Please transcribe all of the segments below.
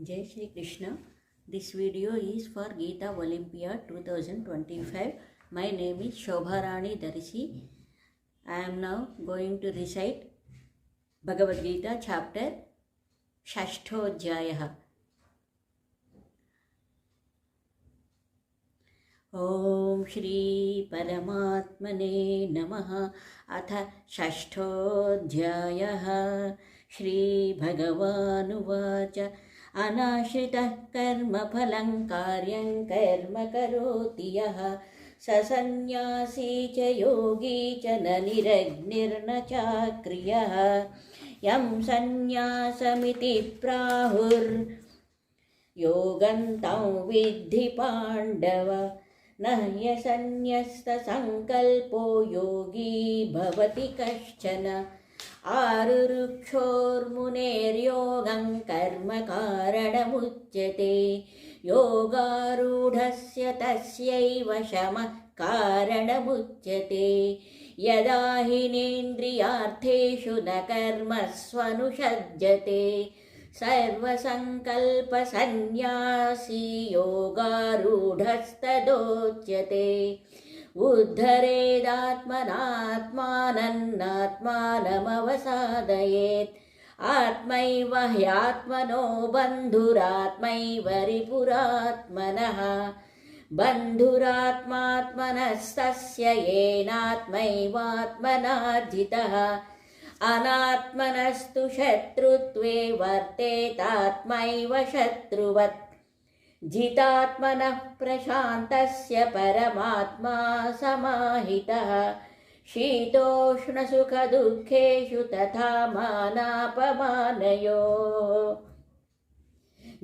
Jai Shri Krishna. This video is for Geeta Olympiad 2025. My name is Shobharani Darshi. I am now going to recite Bhagavad Gita chapter Shashtodhyayah. ॐ श्री परमात्मने नमः। अथ षष्ठोऽध्यायः। श्रीभगवानुवाच अनाश्रितः कर्मफलं कार्यं कर्म करोति यः स सन्न्यासी च योगी च न निरग्निर्न चाक्रियः। यं सन्न्यासमिति प्राहुर्योगं तं विद्धि पाण्डव। न ह्यसन्न्यस्तसङ्कल्पो योगी भवति कश्चन। आरुरुक्षोर्मुनेर्योगं कर्म कारणमुच्यते। योगारूढस्य तस्यैव शमः कारणमुच्यते। यदा हिनेन्द्रियार्थेषु न कर्मस्वनुषज्जते सर्वसङ्कल्पसन्न्यासी योगारूढस्तदोच्यते। उद्धरेदात्मनात्मानमात्मानमवसादयेत्। आत्मैव ह्यात्मनो बन्धुरात्मैव रिपुरात्मनः। बन्धुरात्मात्मनस्तस्य येनात्मैवात्मनार्जितः। अनात्मनस्तु शत्रुत्वे वर्तेतात्मैव शत्रुवत्। जितात्मनः प्रशान्तस्य परमात्मा समाहितः। शीतोष्णसुखदुःखेषु तथा मानापमानयोः।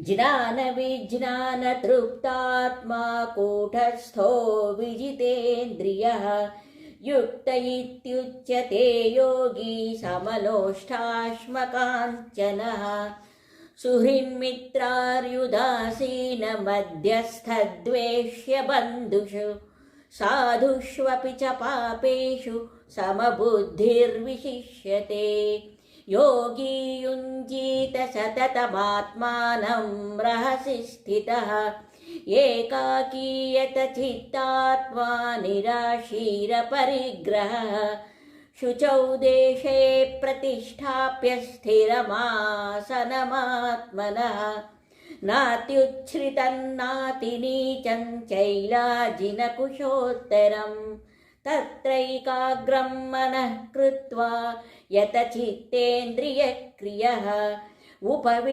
ज्ञानविज्ञानतृप्तात्मा कूटस्थो विजितेन्द्रियः। युक्त इत्युच्यते योगी समलोष्टाश्मकाञ्चनः। सुहृन्मित्रार्युदासीनमध्यस्थद्वेष्य बन्धुषु। साधुष्वपि च पापेषु समबुद्धिर्विशिष्यते। योगी युञ्जीत सततमात्मानं रहसि स्थितः। एकाकीयत चित्तात्मा निराशीरपरिग्रहः। शुचौ देशे प्रतिष्ठाप्य स्थिरमासनमात्मनः। नात्युच्छ्रितं नातिनीचं चैलाजिनकुशोत्तरम्। तत्रैकाग्रं मनः कृत्वा यतचित्तेन्द्रियक्रियः।